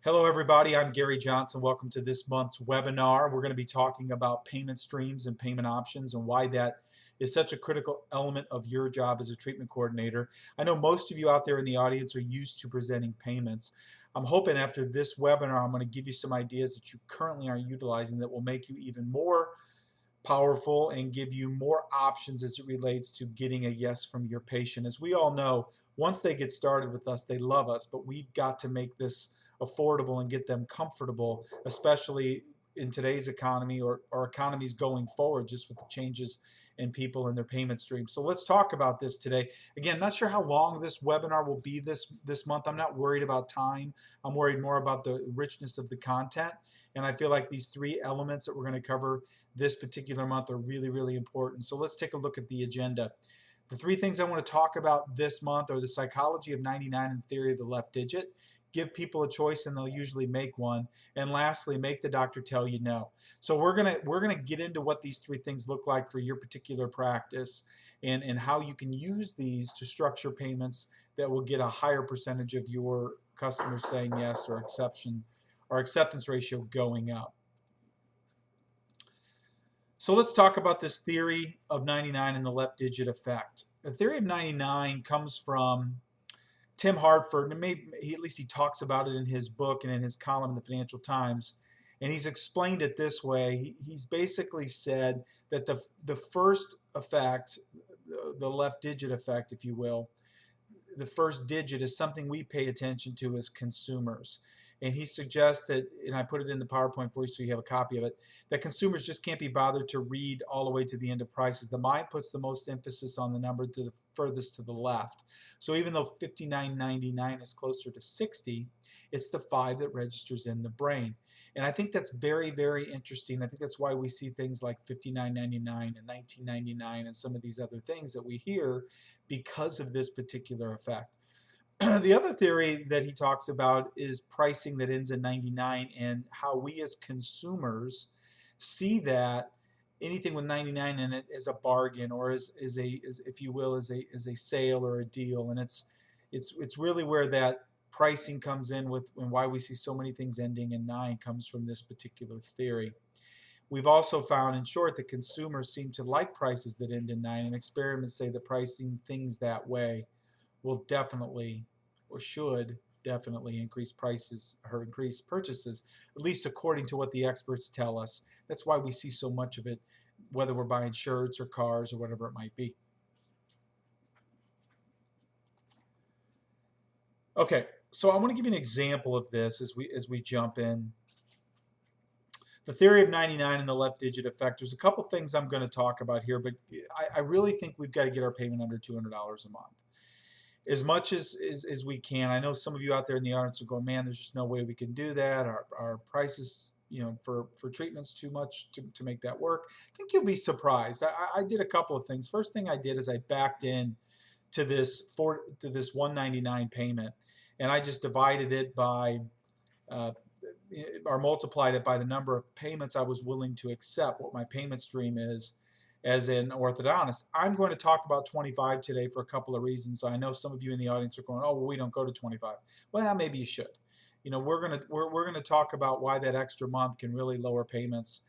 Hello everybody, I'm Gary Johnson. Welcome to this month's webinar. We're going to be talking about payment streams and payment options and why that is such a critical element of your job as a treatment coordinator. I know most of you out there in the audience are used to presenting payments. I'm hoping after this webinar I'm going to give you some ideas that you currently aren't utilizing that will make you even more powerful and give you more options as it relates to getting a yes from your patient. As we all know, once they get started with us, they love us, but we've got to make this affordable and get them comfortable, especially in today's economy or economies going forward, just with the changes in people and their payment stream. So let's talk about this today. Again, not sure how long this webinar will be this month. I'm not worried about time. I'm worried more about the richness of the content. And I feel like these three elements that we're going to cover this particular month are really, really important. So let's take a look at the agenda. The three things I want to talk about this month are the psychology of 99 and theory of the left digit. Give people a choice and they'll usually make one. And lastly, make the doctor tell you no. So we're gonna get into what these three things look like for your particular practice and how you can use these to structure payments that will get a higher percentage of your customers saying yes or acceptance ratio going up. So let's talk about this theory of 99 and the left digit effect. The theory of 99 comes from Tim Hartford, and at least he talks about it in his book and in his column in the Financial Times, and he's explained it this way. He's basically said that the first effect, the left digit effect, if you will, the first digit is something we pay attention to as consumers. And he suggests that, and I put it in the PowerPoint for you so you have a copy of it, that consumers just can't be bothered to read all the way to the end of prices. The mind puts the most emphasis on the number to the furthest to the left. So even though $59.99 is closer to 60, it's the 5 that registers in the brain. And I think that's very, very interesting. I think that's why we see things like $59.99 and $19.99 and some of these other things that we hear because of this particular effect. The other theory that he talks about is pricing that ends in 99 and how we as consumers see that anything with 99 in it is a bargain or is if you will, is a sale or a deal. And it's really where that pricing comes in with and why we see so many things ending in 9 comes from this particular theory. We've also found, in short, that consumers seem to like prices that end in 9, and experiments say that pricing things that way will definitely or should definitely increase prices or increase purchases, at least according to what the experts tell us. That's why we see so much of it, whether we're buying shirts or cars or whatever it might be. Okay, so I want to give you an example of this as we jump in. The theory of 99 and the left digit effect. There's a couple things I'm going to talk about here, but I really think we've got to get our payment under $200 a month as much as we can. I know some of you out there in the audience are going, man, there's just no way we can do that. Our prices, for treatments too much to make that work. I think you'll be surprised. I did a couple of things. First thing I did is I backed in to this $199 payment, and I just divided it by or multiplied it by the number of payments I was willing to accept, what my payment stream is as an orthodontist. I'm going to talk about 25 today for a couple of reasons. I know some of you in the audience are going, oh, well, we don't go to 25. Well, maybe you should. We're going to talk about why that extra month can really lower payments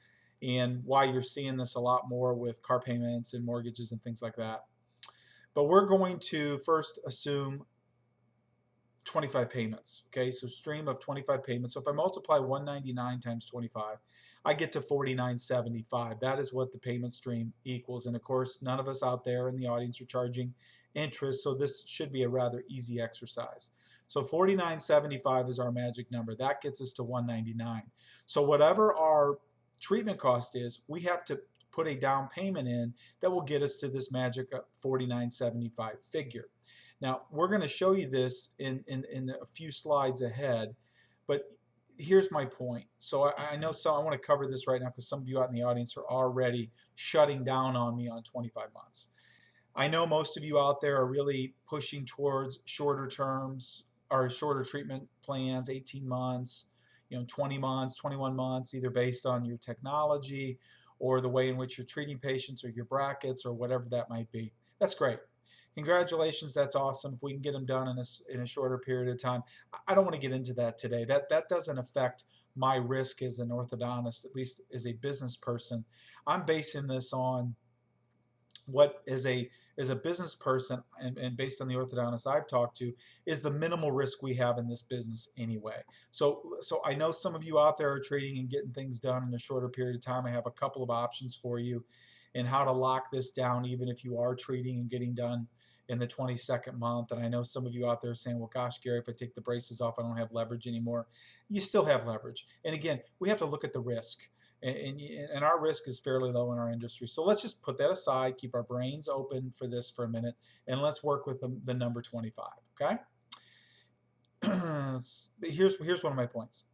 and why you're seeing this a lot more with car payments and mortgages and things like that. But we're going to first assume 25 payments. Okay, so stream of 25 payments. So if I multiply 199 times 25, I get to 49.75. That is what the payment stream equals. And of course, none of us out there in the audience are charging interest, so this should be a rather easy exercise. So 49.75 is our magic number. That gets us to 199. So whatever our treatment cost is, we have to put a down payment in that will get us to this magic 49.75 figure. Now, we're going to show you this in a few slides ahead, but here's my point. So I know I want to cover this right now because some of you out in the audience are already shutting down on me on 25 months. I know most of you out there are really pushing towards shorter terms or shorter treatment plans, 18 months, 20 months, 21 months, either based on your technology or the way in which you're treating patients or your brackets or whatever that might be. That's great. congratulations, that's awesome. If we can get them done in a shorter period of time. I don't want to get into that today. That doesn't affect my risk as an orthodontist, at least as a business person. I'm basing this on what as a business person, and based on the orthodontists I've talked to, is the minimal risk we have in this business anyway. So I know some of you out there are trading and getting things done in a shorter period of time. I have a couple of options for you and how to lock this down even if you are trading and getting done in the 22nd month. And I know some of you out there are saying, well, gosh, Gary, if I take the braces off, I don't have leverage anymore. You still have leverage. And again, we have to look at the risk. And our risk is fairly low in our industry. So let's just put that aside, keep our brains open for this for a minute, and let's work with the number 25, okay? Here's one of my points.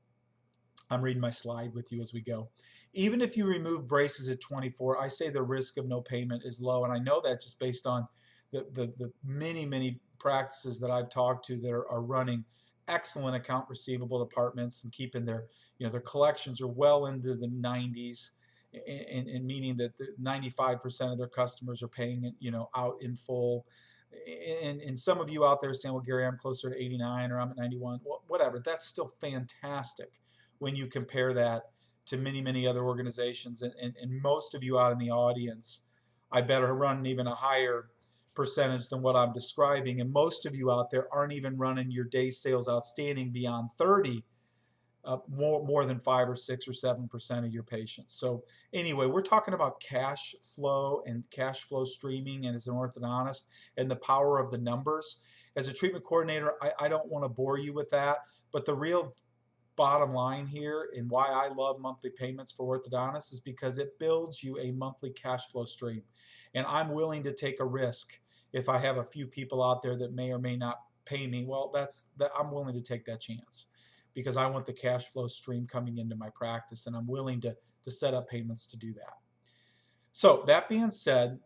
I'm reading my slide with you as we go. Even if you remove braces at 24, I say the risk of no payment is low, and I know that just based on the many practices that I've talked to that are running excellent account receivable departments and keeping their their collections are well into the 90s, and meaning that 95% of their customers are paying it out in full. And some of you out there saying, well, Gary, I'm closer to 89 or I'm at 91. Well, whatever. That's still fantastic when you compare that to many other organizations. And most of you out in the audience, I bet, are running even a higher percentage than what I'm describing. And most of you out there aren't even running your day sales outstanding beyond 30, more than 5 or 6 or 7% of your patients. So anyway, we're talking about cash flow and cash flow streaming, and as an orthodontist, and the power of the numbers. As a treatment coordinator, I don't want to bore you with that, but the real bottom line here and why I love monthly payments for orthodontists is because it builds you a monthly cash flow stream. And I'm willing to take a risk if I have a few people out there that may or may not pay me. Well, I'm willing to take that chance, because I want the cash flow stream coming into my practice, and I'm willing to set up payments to do that. So that being said,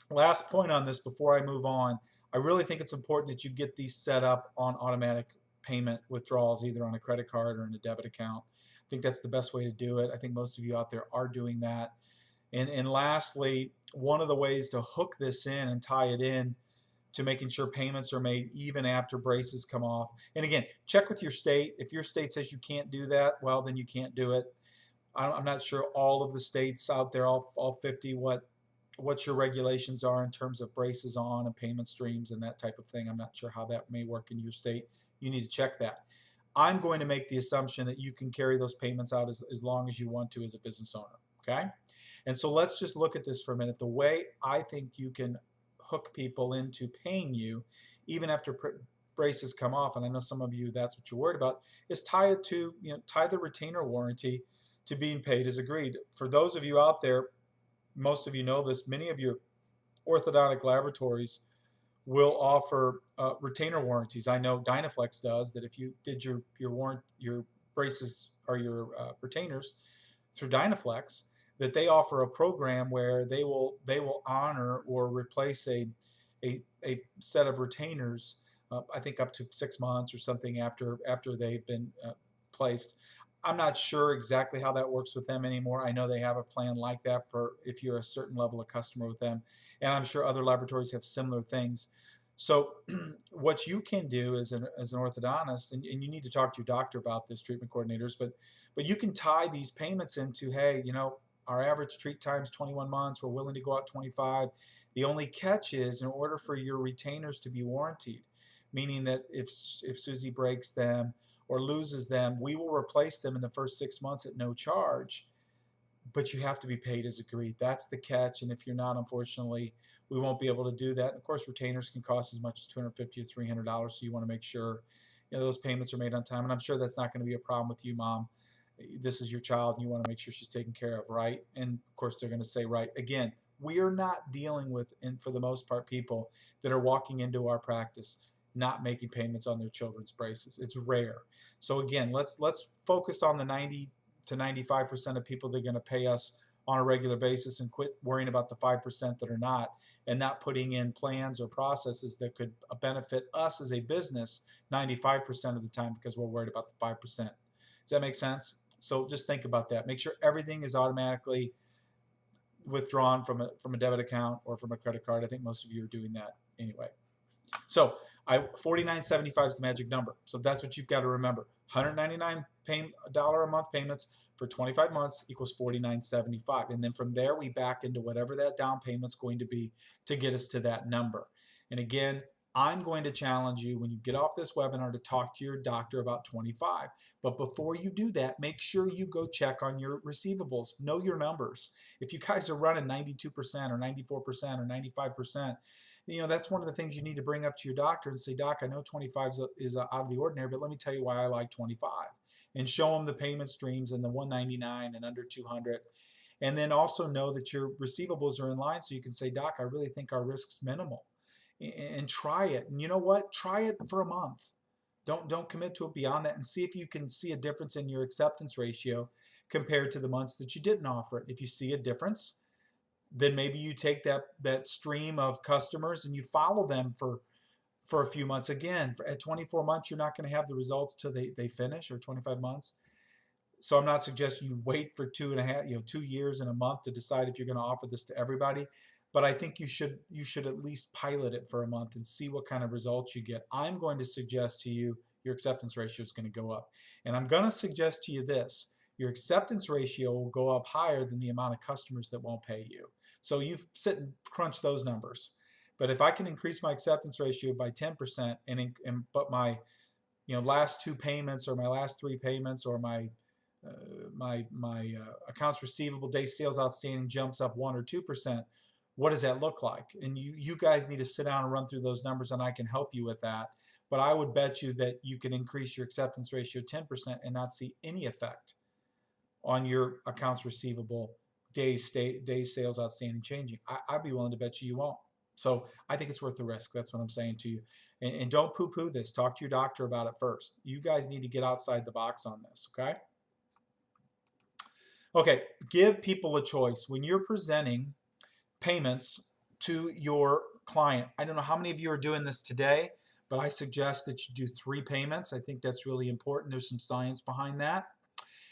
last point on this before I move on, I really think it's important that you get these set up on automatic payment withdrawals, either on a credit card or in a debit account. I think that's the best way to do it. I think most of you out there are doing that. And lastly, one of the ways to hook this in and tie it in to making sure payments are made even after braces come off. And again, check with your state. If your state says you can't do that, well, then you can't do it. I'm not sure all of the states out there, all 50, what your regulations are in terms of braces on and payment streams and that type of thing. I'm not sure how that may work in your state. You need to check that. I'm going to make the assumption that you can carry those payments out as long as you want to as a business owner, okay? And so let's just look at this for a minute. The way I think you can hook people into paying you even after braces come off, and I know some of you that's what you're worried about, is tie the retainer warranty to being paid as agreed. For those of you out there, most of you know this, many of your orthodontic laboratories will offer retainer warranties. I know Dynaflex does, that if you did your braces or your retainers through Dynaflex, that they offer a program where they will honor or replace a set of retainers, I think up to 6 months or something after they've been placed. I'm not sure exactly how that works with them anymore. I know they have a plan like that for if you're a certain level of customer with them, and I'm sure other laboratories have similar things. So what you can do as an orthodontist, and you need to talk to your doctor about this, treatment coordinators, but you can tie these payments into, hey, our average treat time is 21 months. We're willing to go out 25. The only catch is, in order for your retainers to be warranted, meaning that if Susie breaks them or loses them, we will replace them in the first 6 months at no charge, but you have to be paid as agreed. That's the catch, and if you're not, unfortunately, we won't be able to do that. And of course, retainers can cost as much as $250 or $300, so you want to make sure those payments are made on time. And I'm sure that's not going to be a problem with you, Mom. This is your child, and you want to make sure she's taken care of, right? And of course, they're going to say, right. Again, we are not dealing with, and for the most part, people that are walking into our practice not making payments on their children's braces. It's rare. So again, let's focus on the 90 to 95% of people that are going to pay us on a regular basis, and quit worrying about the 5% that are not, and not putting in plans or processes that could benefit us as a business 95% of the time, because we're worried about the 5%. Does that make sense? So just think about that. Make sure everything is automatically withdrawn from a debit account or from a credit card. I think most of you are doing that anyway. So $49.75 is the magic number. So that's what you've got to remember. $199 a month payments for 25 months equals $49.75. And then from there, we back into whatever that down payment's going to be to get us to that number. And again, I'm going to challenge you when you get off this webinar to talk to your doctor about 25. But before you do that, make sure you go check on your receivables. Know your numbers. If you guys are running 92% or 94% or 95%, that's one of the things you need to bring up to your doctor and say, Doc, I know 25 is out of the ordinary, but let me tell you why I like 25. And show them the payment streams and the 199 and under 200. And then also know that your receivables are in line so you can say, Doc, I really think our risk's minimal. And try it. And you know what? Try it for a month. Don't commit to it beyond that, and see if you can see a difference in your acceptance ratio compared to the months that you didn't offer it. If you see a difference, then maybe you take that stream of customers and you follow them for a few months. Again, at 24 months, you're not going to have the results till they finish, or 25 months. So I'm not suggesting you wait for 2 years and a month to decide if you're going to offer this to everybody. But I think you should at least pilot it for a month and see what kind of results you get. I'm going to suggest to you your acceptance ratio is going to go up. And I'm going to suggest to you this. Your acceptance ratio will go up higher than the amount of customers that won't pay you. So you sit and crunch those numbers. But if I can increase my acceptance ratio by 10% but my last 2 payments or my last 3 payments or my accounts receivable day sales outstanding jumps up 1 or 2%, what does that look like? And you guys need to sit down and run through those numbers, and I can help you with that. But I would bet you that you can increase your acceptance ratio 10% and not see any effect on your accounts receivable day sales outstanding changing. I'd be willing to bet you won't. So I think it's worth the risk. That's what I'm saying to you. And don't poo-poo this. Talk to your doctor about it first. You guys need to get outside the box on this, okay? Okay, give people a choice. When you're presenting payments to your client, I don't know how many of you are doing this today, but I suggest that you do 3 payments. I think that's really important. There's some science behind that.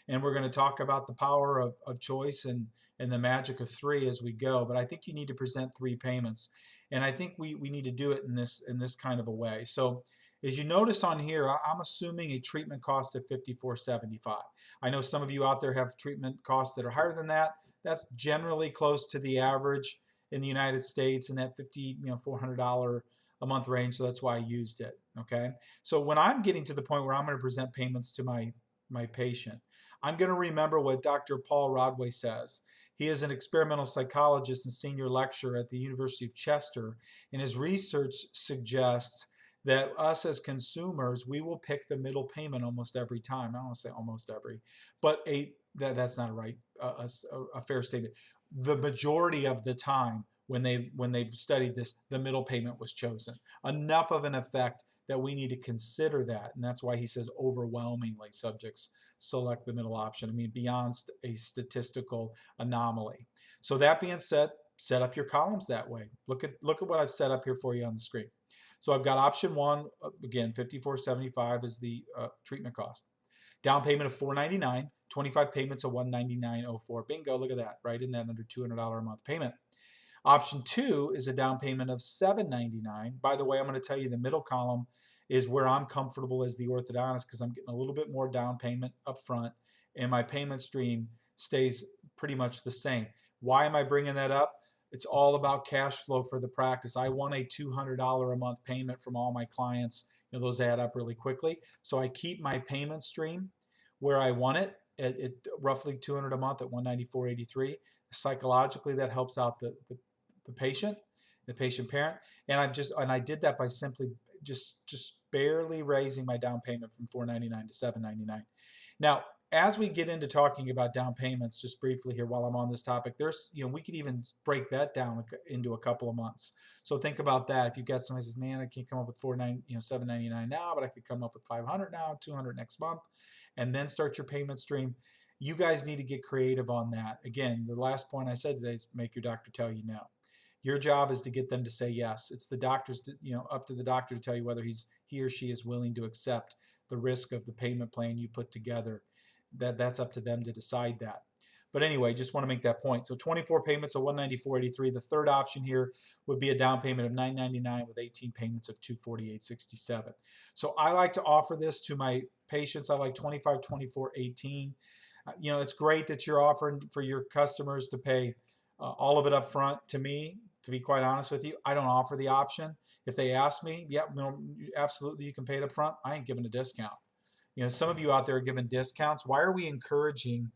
And we're going to talk about the power of choice and the magic of 3 as we go. But I think you need to present 3 payments. And I think we need to do it in this kind of a way. So as you notice on here, I'm assuming a treatment cost of $54.75. I know some of you out there have treatment costs that are higher than that. That's generally close to the average in the United States in that $400 a month range. So that's why I used it. Okay. So when I'm getting to the point where I'm going to present payments to my patient, I'm going to remember what Dr. Paul Rodway says. He is an experimental psychologist and senior lecturer at the University of Chester, and his research suggests that us as consumers, we will pick the middle payment almost every time. I don't want to say almost every, but that's not a fair statement. The majority of the time when they've studied this, the middle payment was chosen. Enough of an effect that we need to consider that, and that's why he says overwhelmingly subjects select the middle option. I mean, beyond a statistical anomaly. So that being said, set up your columns that way. Look at what I've set up here for you on the screen. So I've got option 1, again, $54.75 is the treatment cost. Down payment of $499, 25 payments of $199.04. Bingo, look at that, right in that under $200 a month payment. Option 2 is a down payment of $799. By the way, I'm going to tell you the middle column is where I'm comfortable as the orthodontist because I'm getting a little bit more down payment up front and my payment stream stays pretty much the same. Why am I bringing that up? It's all about cash flow for the practice. I want a $200 a month payment from all my clients. Those add up really quickly. So I keep my payment stream where I want it at roughly $200 a month at $194.83. Psychologically, that helps out the patient, the patient parent. And I did that by simply just barely raising my down payment from $499 to $799. Now, as we get into talking about down payments, just briefly here while I'm on this topic, we could even break that down into a couple of months. So think about that. If you've got somebody who says, man, I can't come up with $799 now, but I could come up with $500 now, $200 next month, and then start your payment stream. You guys need to get creative on that. Again, the last point I said today is make your doctor tell you no. Your job is to get them to say yes. It's the doctor's, up to the doctor to tell you whether he or she is willing to accept the risk of the payment plan you put together. That's up to them to decide that. But anyway, just want to make that point. So 24 payments of 194.83. The third option here would be a down payment of 999 with 18 payments of 248.67. So I like to offer this to my patients. I like 25, 24, 18. You know, it's great that you're offering for your customers to pay all of it up front. To me, to be quite honest with you, I don't offer the option. If they ask me, yeah, no, absolutely, you can pay it up front. I ain't giving a discount. You know, some of you out there are giving discounts. Why are we encouraging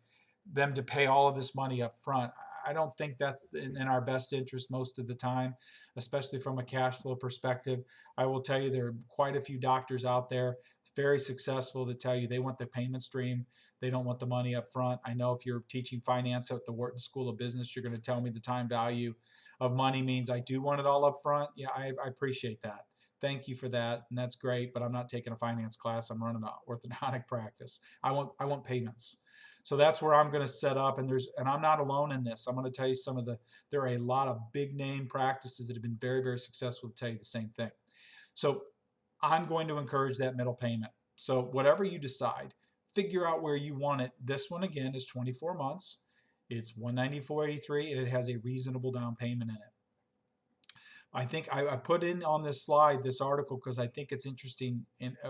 them to pay all of this money up front? I don't think that's in our best interest most of the time, especially from a cash flow perspective. I will tell you there are quite a few doctors out there very successful that tell you they want the payment stream. They don't want the money up front. I know if you're teaching finance at the Wharton School of Business, you're going to tell me the time value of money means I do want it all up front. Yeah, I appreciate that. Thank you for that, and that's great, but I'm not taking a finance class. I'm running an orthodontic practice. I want payments. So that's where I'm going to set up, and I'm not alone in this. I'm going to tell you there are a lot of big name practices that have been very, very successful to tell you the same thing. So I'm going to encourage that middle payment. So whatever you decide, figure out where you want it. This one again is 24 months. It's $194.83, and it has a reasonable down payment in it. I think I put in on this slide this article because I think it's interesting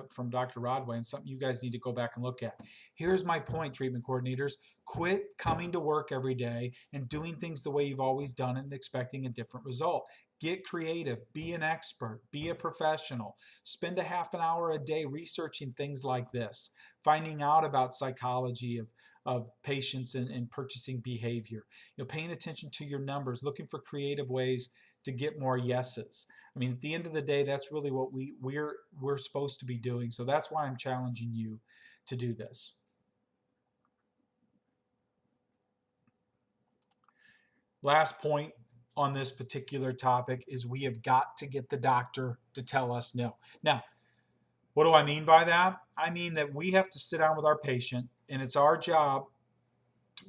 from Dr. Rodway and something you guys need to go back and look at. Here's my point, treatment coordinators. Quit coming to work every day and doing things the way you've always done it and expecting a different result. Get creative. Be an expert. Be a professional. Spend a half an hour a day researching things like this, finding out about psychology of patients and purchasing behavior. You know, paying attention to your numbers, looking for creative ways to get more yeses. I mean, at the end of the day, that's really what we're supposed to be doing. So that's why I'm challenging you to do this. Last point on this particular topic is we have got to get the doctor to tell us no. Now, what do I mean by that? I mean that we have to sit down with our patient, and it's our job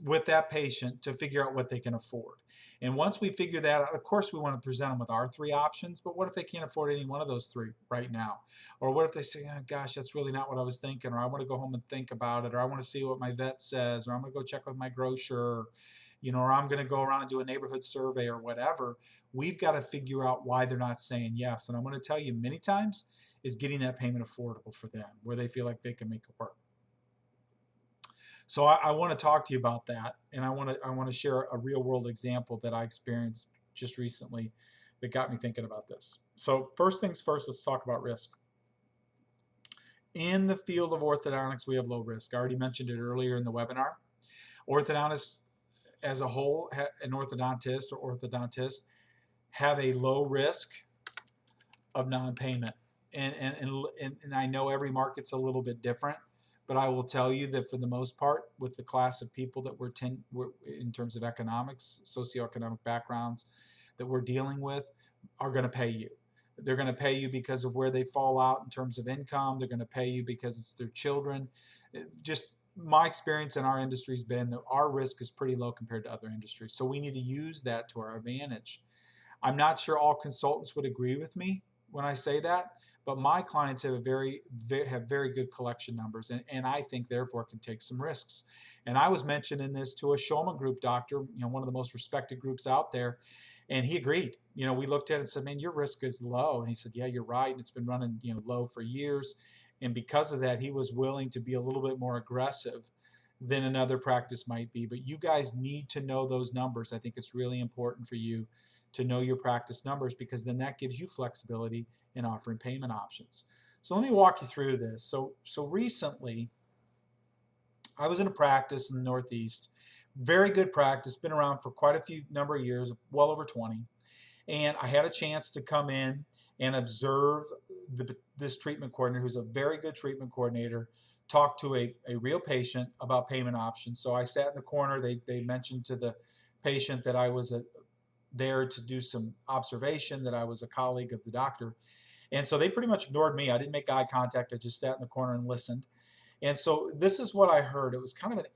with that patient to figure out what they can afford. And once we figure that out, of course, we want to present them with our three options, but what if they can't afford any one of those three right now? Or what if they say, oh, gosh, that's really not what I was thinking, or I want to go home and think about it, or I want to see what my vet says, or I'm going to go check with my grocer, you know, or I'm going to go around and do a neighborhood survey or whatever. We've got to figure out why they're not saying yes. And I'm going to tell you many times is getting that payment affordable for them, where they feel like they can make it work. So I want to talk to you about that, and I want to share a real world example that I experienced just recently that got me thinking about this. So first things first, let's talk about risk. In the field of orthodontics, we have low risk. I already mentioned it earlier in the webinar. Orthodontists as a whole, an orthodontist or orthodontist, have a low risk of non-payment. And I know every market's a little bit different. But I will tell you that for the most part, with the class of people that we're in terms of economics, socioeconomic backgrounds that we're dealing with, are going to pay you. They're going to pay you because of where they fall out in terms of income. They're going to pay you because it's their children. Just my experience in our industry has been that our risk is pretty low compared to other industries. So we need to use that to our advantage. I'm not sure all consultants would agree with me when I say that, but my clients have very good collection numbers, and I think therefore can take some risks. And I was mentioning this to a Shulman Group doctor, you know, one of the most respected groups out there, and he agreed. You know, we looked at it and said, "Man, your risk is low," and he said, "Yeah, you're right. And it's been running, you know, low for years." And because of that, he was willing to be a little bit more aggressive than another practice might be. But you guys need to know those numbers. I think it's really important for you to know your practice numbers, because then that gives you flexibility in offering payment options. So let me walk you through this. So recently, I was in a practice in the Northeast, very good practice, been around for quite a few number of years, well over 20. And I had a chance to come in and observe this treatment coordinator, who's a very good treatment coordinator, talk to a real patient about payment options. So I sat in the corner. They mentioned to the patient that I was there to do some observation, that I was a colleague of the doctor. And so they pretty much ignored me. I didn't make eye contact. I just sat in the corner and listened. And so this is what I heard. It was kind of an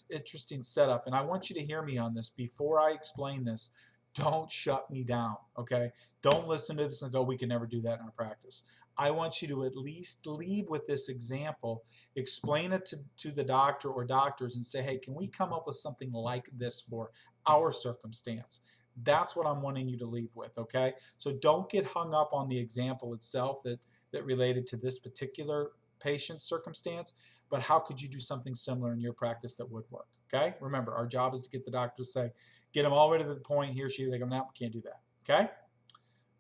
interesting setup. And I want you to hear me on this before I explain this. Don't shut me down, okay? Don't listen to this and go, we can never do that in our practice. I want you to at least leave with this example, explain it to the doctor or doctors and say, hey, can we come up with something like this for our circumstance? That's what I'm wanting you to leave with, okay? So don't get hung up on the example itself that related to this particular patient circumstance, but how could you do something similar in your practice that would work, okay? Remember, our job is to get the doctor to say, get them all the way to the point, he or she, they go, no, we can't do that, okay?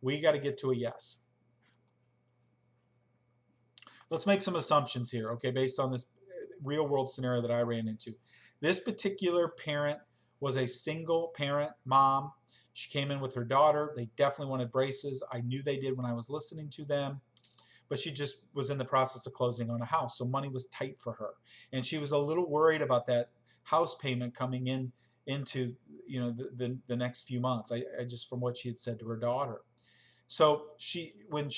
We got to get to a yes. Let's make some assumptions here, okay, based on this real world scenario that I ran into. This particular parent was a single parent mom. She came in with her daughter. They definitely wanted braces. I knew they did when I was listening to them, but she just was in the process of closing on a house, so money was tight for her, and she was a little worried about that house payment coming into the next few months. I just, from what she had said to her daughter. So when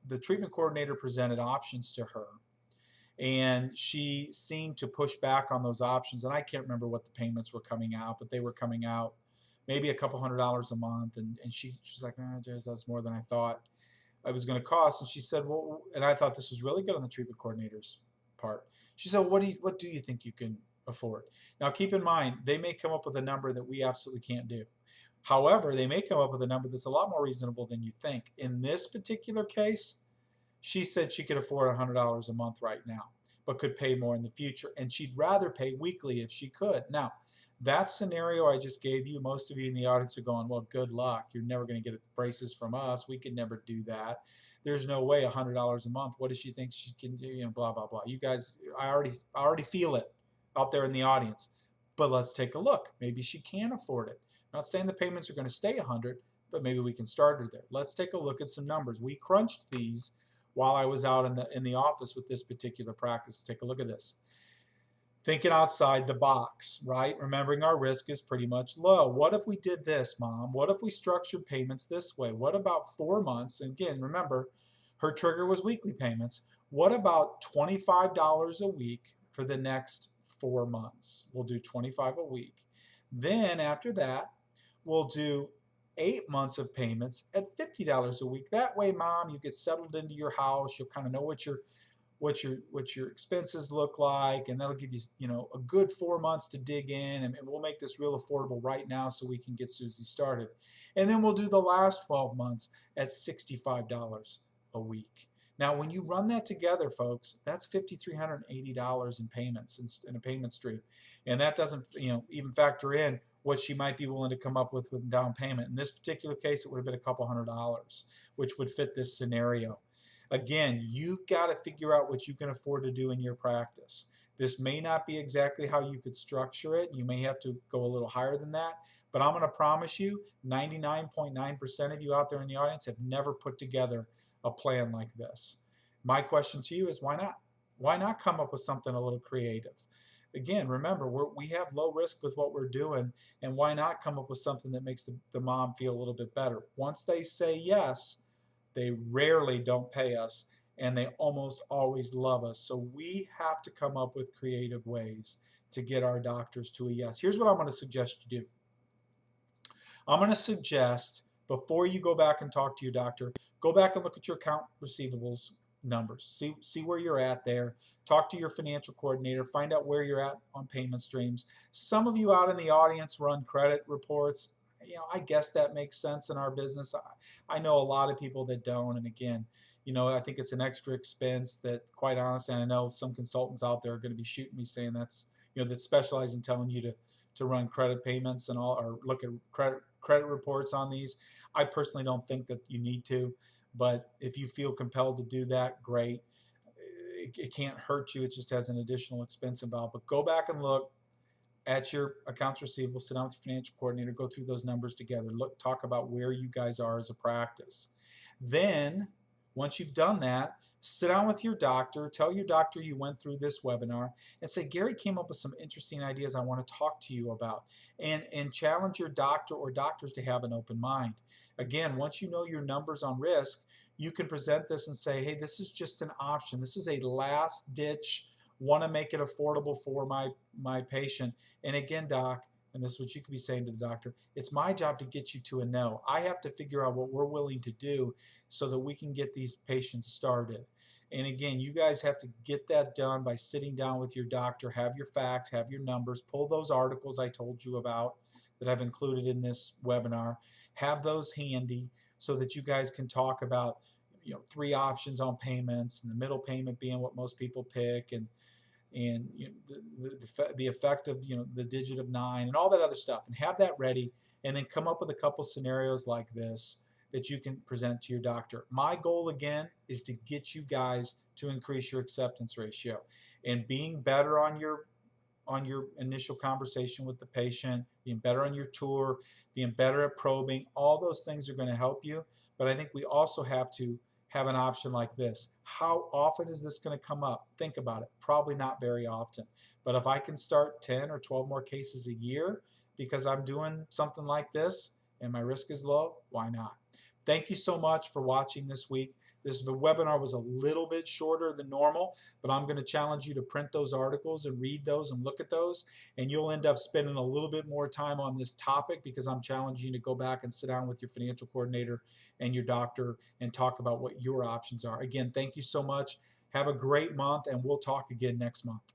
the treatment coordinator presented options to her, and she seemed to push back on those options, and I can't remember what the payments were coming out, but they were coming out maybe a couple $100 a month, and she's like, oh, geez, that's more than I thought it was going to cost. And she said, well, and I thought this was really good on the treatment coordinator's part. She said, what do you think you can afford? Now keep in mind, they may come up with a number that we absolutely can't do. However, they may come up with a number that's a lot more reasonable than you think. In this particular case, she said she could afford $100 a month right now, but could pay more in the future. And she'd rather pay weekly if she could. Now, that scenario I just gave you, most of you in the audience are going, well, good luck. You're never going to get braces from us. We could never do that. There's no way $100 a month. What does she think she can do? You know, blah, blah, blah. You guys, I already feel it out there in the audience. But let's take a look. Maybe she can afford it. I'm not saying the payments are going to stay 100, but maybe we can start her there. Let's take a look at some numbers. We crunched these while I was out in the office with this particular practice. Take a look at this. Thinking outside the box, right? Remembering our risk is pretty much low. What if we did this, Mom? What if we structured payments this way? What about 4 months? And again, remember, her trigger was weekly payments. What about $25 a week for the next 4 months? We'll do 25 a week. Then after that, we'll do 8 months of payments at $50 a week. That way, Mom, you get settled into your house. You'll kind of know what your expenses look like, and that'll give you, a good 4 months to dig in, and we'll make this real affordable right now so we can get Susie started. And then we'll do the last 12 months at $65 a week. Now, when you run that together, folks, that's $5,380 in payments in a payment stream, and that doesn't, even factor in what she might be willing to come up with down payment. In this particular case, it would have been a couple $100, which would fit this scenario. Again, you've got to figure out what you can afford to do in your practice. This may not be exactly how you could structure it. You may have to go a little higher than that, but I'm going to promise you 99.9% of you out there in the audience have never put together a plan like this. My question to you is, why not? Why not come up with something a little creative? Again, remember, we have low risk with what we're doing, and why not come up with something that makes the mom feel a little bit better? Once they say yes, they rarely don't pay us, and they almost always love us. So we have to come up with creative ways to get our doctors to a yes. Here's what I'm going to suggest you do. I'm going to suggest, before you go back and talk to your doctor, go back and look at your account receivables numbers. See where you're at there. Talk to your financial coordinator. Find out where you're at on payment streams. Some of you out in the audience run credit reports. I guess that makes sense in our business. I know a lot of people that don't. And again, I think it's an extra expense that, quite honestly, I know some consultants out there are going to be shooting me saying that's, that specialize in telling you to run credit payments and all, or look at credit reports on these. I personally don't think that you need to. But if you feel compelled to do that, great. It can't hurt you. It just has an additional expense involved. But go back and look at your accounts receivable, sit down with your financial coordinator, go through those numbers together, talk about where you guys are as a practice. Then, once you've done that, sit down with your doctor, tell your doctor you went through this webinar, and say, Gary came up with some interesting ideas I want to talk to you about. And challenge your doctor or doctors to have an open mind. Again, once you know your numbers on risk, you can present this and say, hey, this is just an option. This is a last ditch, want to make it affordable for my patient. And again, doc, and this is what you could be saying to the doctor, it's my job to get you to a no. I have to figure out what we're willing to do so that we can get these patients started. And again, you guys have to get that done by sitting down with your doctor, have your facts, have your numbers, pull those articles I told you about that I've included in this webinar, have those handy so that you guys can talk about, you know, 3 options on payments, and the middle payment being what most people pick, and you know, the effect of, you know, the digit of 9 and all that other stuff, and have that ready, and then come up with a couple scenarios like this that you can present to your doctor. My goal again is to get you guys to increase your acceptance ratio, and being better on your initial conversation with the patient, being better on your tour, being better at probing, all those things are going to help you. But I think we also have to have an option like this. How often is this going to come up? Think about it. Probably not very often. But if I can start 10 or 12 more cases a year because I'm doing something like this and my risk is low, why not? Thank you so much for watching this week. The webinar was a little bit shorter than normal, but I'm going to challenge you to print those articles and read those and look at those, and you'll end up spending a little bit more time on this topic because I'm challenging you to go back and sit down with your financial coordinator and your doctor and talk about what your options are. Again, thank you so much. Have a great month, and we'll talk again next month.